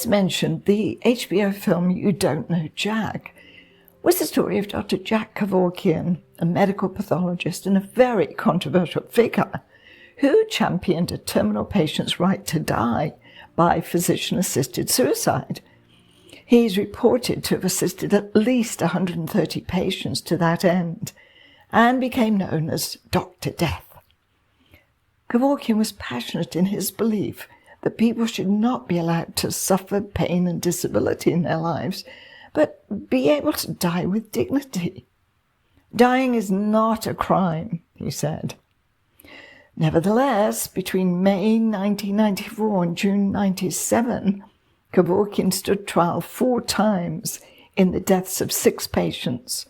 As mentioned, the HBO film You Don't Know Jack was the story of Dr. Jack Kevorkian, a medical pathologist and a very controversial figure who championed a terminal patient's right to die by physician-assisted suicide. He's reported to have assisted at least 130 patients to that end and became known as Dr. Death. Kevorkian was passionate in his belief that people should not be allowed to suffer pain and disability in their lives, but be able to die with dignity. Dying is not a crime, he said. Nevertheless, between May 1994 and June 1997, Kevorkian stood trial 4 times in the deaths of 6 patients.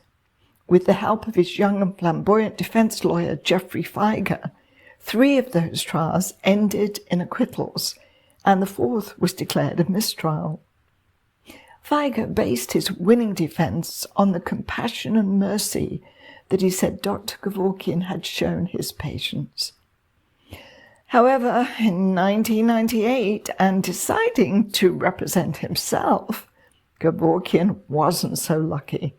With the help of his young and flamboyant defense lawyer, Jeffrey Feiger, 3 of those trials ended in acquittals, and the 4th was declared a mistrial. Feiger based his winning defense on the compassion and mercy that he said Dr. Kevorkian had shown his patients. However, in 1998, and deciding to represent himself, Kevorkian wasn't so lucky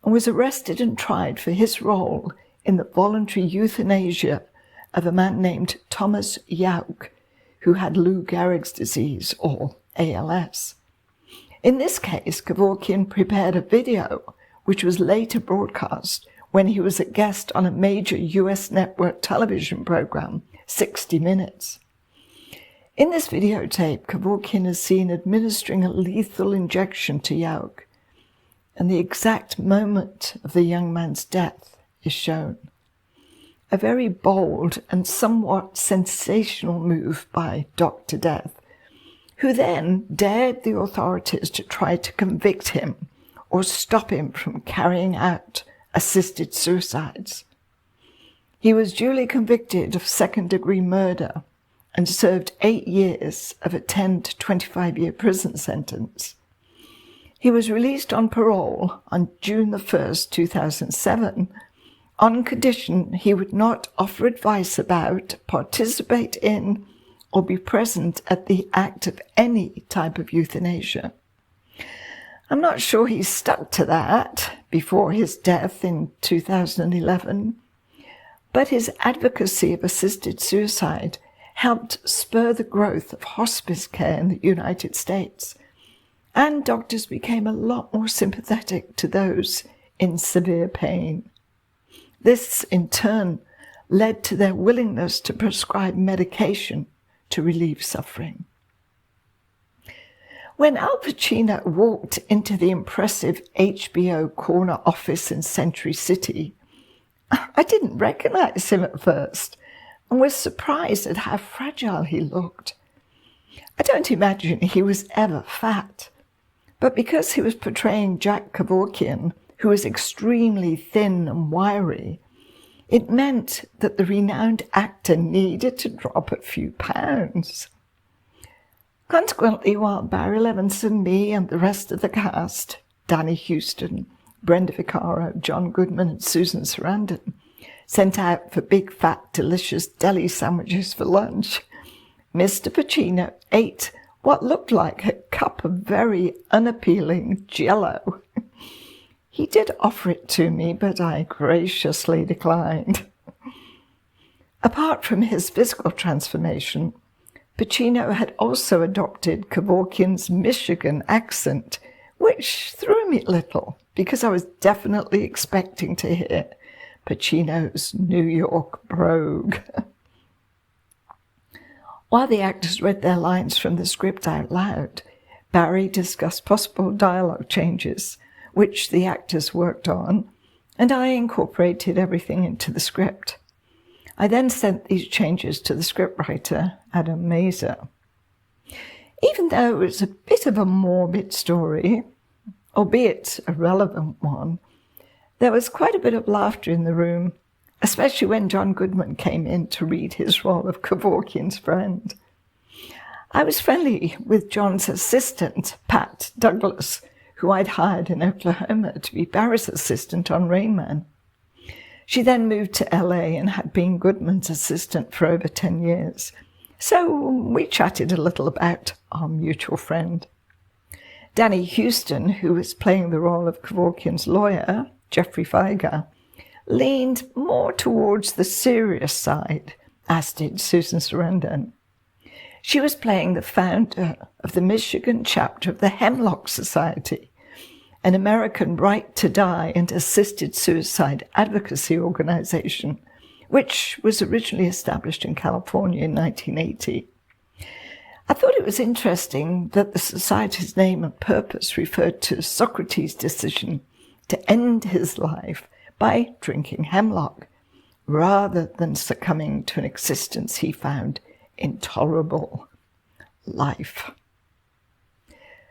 and was arrested and tried for his role in the voluntary euthanasia of a man named Thomas Yauk, who had Lou Gehrig's disease, or ALS. In this case, Kevorkian prepared a video which was later broadcast when he was a guest on a major US network television program, 60 Minutes. In this videotape, Kevorkian is seen administering a lethal injection to Yauk, and the exact moment of the young man's death is shown. A very bold and somewhat sensational move by Dr. Death, who then dared the authorities to try to convict him or stop him from carrying out assisted suicides. He was duly convicted of second-degree murder and served 8 years of a 10 to 25-year prison sentence. He was released on parole on June 1st, 2007, on condition he would not offer advice about, participate in, or be present at the act of any type of euthanasia. I'm not sure he stuck to that before his death in 2011, but his advocacy of assisted suicide helped spur the growth of hospice care in the United States, and doctors became a lot more sympathetic to those in severe pain. This, in turn, led to their willingness to prescribe medication to relieve suffering. When Al Pacino walked into the impressive HBO corner office in Century City, I didn't recognize him at first and was surprised at how fragile he looked. I don't imagine he was ever fat, but because he was portraying Jack Kevorkian, who was extremely thin and wiry, it meant that the renowned actor needed to drop a few pounds. Consequently, while Barry Levinson, me, and the rest of the cast, Danny Houston, Brenda Vaccaro, John Goodman, and Susan Sarandon, sent out for big, fat, delicious deli sandwiches for lunch, Mr. Pacino ate what looked like a cup of very unappealing Jell-O. He did offer it to me, but I graciously declined. Apart from his physical transformation, Pacino had also adopted Kevorkian's Michigan accent, which threw me a little, because I was definitely expecting to hear Pacino's New York brogue. While the actors read their lines from the script out loud, Barry discussed possible dialogue changes, which the actors worked on, and I incorporated everything into the script. I then sent these changes to the scriptwriter, Adam Mazer. Even though it was a bit of a morbid story, albeit a relevant one, there was quite a bit of laughter in the room, especially when John Goodman came in to read his role of Kevorkian's friend. I was friendly with John's assistant, Pat Douglas, who I'd hired in Oklahoma to be Barry's assistant on Rain Man. She then moved to LA and had been Goodman's assistant for over 10 years, So we chatted a little about our mutual friend. Danny Houston, who was playing the role of Kevorkian's lawyer, Jeffrey Feiger, leaned more towards the serious side, as did Susan Sarandon. She was playing the founder of the Michigan chapter of the Hemlock Society, an American right to die and assisted suicide advocacy organization, which was originally established in California in 1980. I thought it was interesting that the society's name and purpose referred to Socrates' decision to end his life by drinking hemlock, rather than succumbing to an existence he found intolerable: life.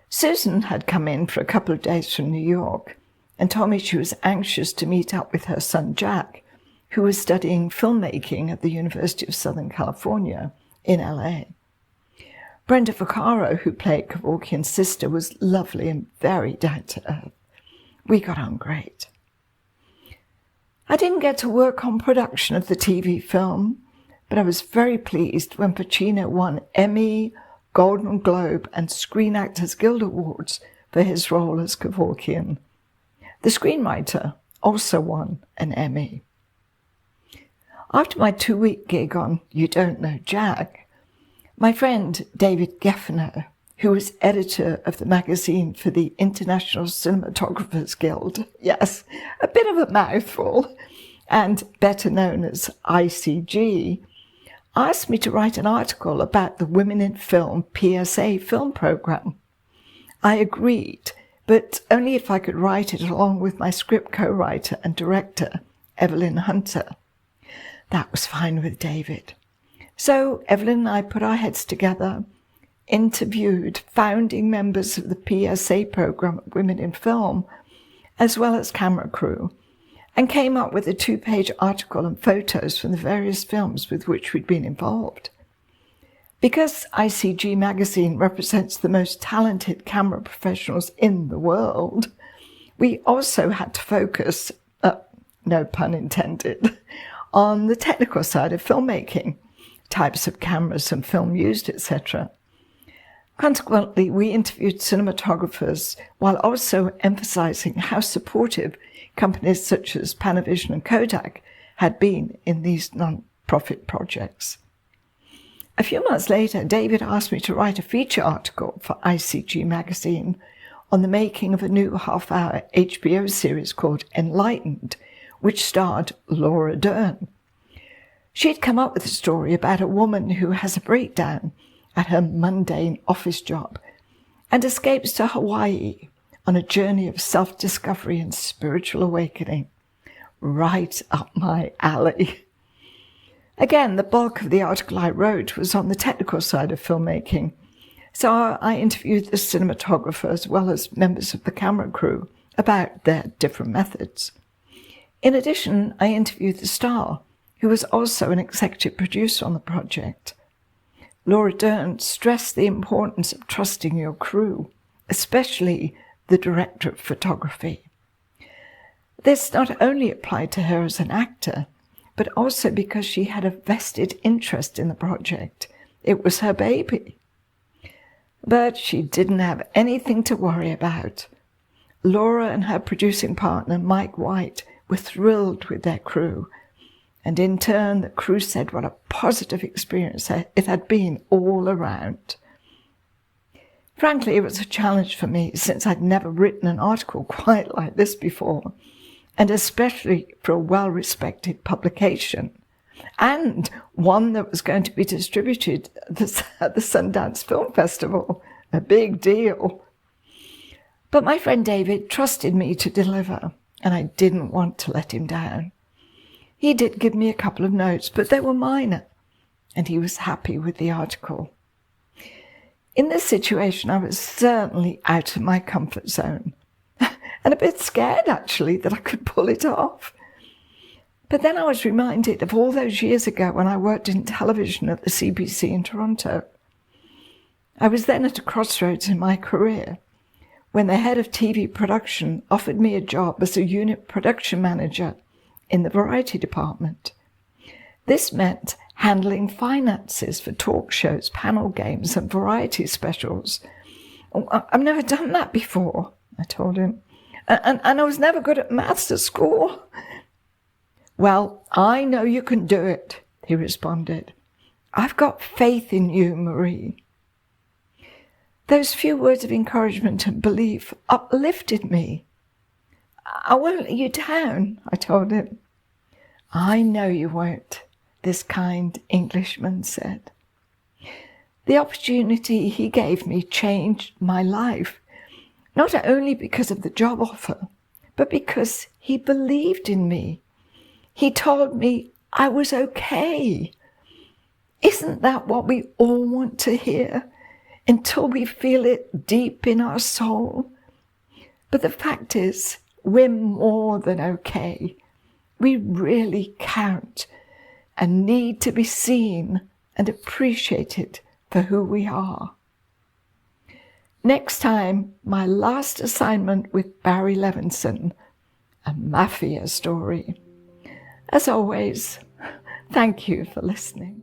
Susan had come in for a couple of days from New York and told me she was anxious to meet up with her son Jack, who was studying filmmaking at the University of Southern California in LA. Brenda Vaccaro, who played Kevorkian's sister, was lovely and very down to earth. We got on great. I didn't get to work on production of the TV film, but I was very pleased when Pacino won Emmy, Golden Globe and Screen Actors Guild Awards for his role as Kevorkian. The screenwriter also won an Emmy. After my 2-week gig on You Don't Know Jack, my friend David Geffner, who was editor of the magazine for the International Cinematographers Guild, yes, a bit of a mouthful, and better known as ICG, asked me to write an article about the Women in Film PSA film program. I agreed, but only if I could write it along with my script co-writer and director, Evelyn Hunter. That was fine with David. So Evelyn and I put our heads together, interviewed founding members of the PSA program at Women in Film, as well as camera crew, and came up with a 2-page article and photos from the various films with which we'd been involved. Because ICG magazine represents the most talented camera professionals in the world, we also had to focus, no pun intended, on the technical side of filmmaking, types of cameras and film used, etc. Consequently, we interviewed cinematographers while also emphasizing how supportive companies such as Panavision and Kodak had been in these non-profit projects. A few months later, David asked me to write a feature article for ICG magazine on the making of a new half-hour HBO series called Enlightened, which starred Laura Dern. She'd come up with a story about a woman who has a breakdown at her mundane office job and escapes to Hawaii on a journey of self-discovery and spiritual awakening. Right up my alley. Again, the bulk of the article I wrote was on the technical side of filmmaking, so I interviewed the cinematographer as well as members of the camera crew about their different methods. In addition, I interviewed the star, who was also an executive producer on the project. Laura Dern stressed the importance of trusting your crew, especially the director of photography. This not only applied to her as an actor, but also because she had a vested interest in the project. It was her baby. But she didn't have anything to worry about. Laura and her producing partner, Mike White, were thrilled with their crew, and in turn, the crew said what a positive experience it had been all around. Frankly, it was a challenge for me since I'd never written an article quite like this before, and especially for a well-respected publication, and one that was going to be distributed at the Sundance Film Festival. A big deal. But my friend David trusted me to deliver, and I didn't want to let him down. He did give me a couple of notes, but they were minor, and he was happy with the article. In this situation, I was certainly out of my comfort zone, and a bit scared, actually, that I could pull it off. But then I was reminded of all those years ago when I worked in television at the CBC in Toronto. I was then at a crossroads in my career when the head of TV production offered me a job as a unit production manager in the variety department. This meant handling finances for talk shows, panel games, and variety specials. I've never done that before, I told him. And I was never good at maths at school. Well, I know you can do it, he responded. I've got faith in you, Marie. Those few words of encouragement and belief uplifted me. I won't let you down, I told him. I know you won't, this kind Englishman said. The opportunity he gave me changed my life, not only because of the job offer, but because he believed in me. He told me I was okay. Isn't that what we all want to hear until we feel it deep in our soul? But the fact is, we're more than okay. We really count and need to be seen and appreciated for who we are. Next time, my last assignment with Barry Levinson, a mafia story. As always, thank you for listening.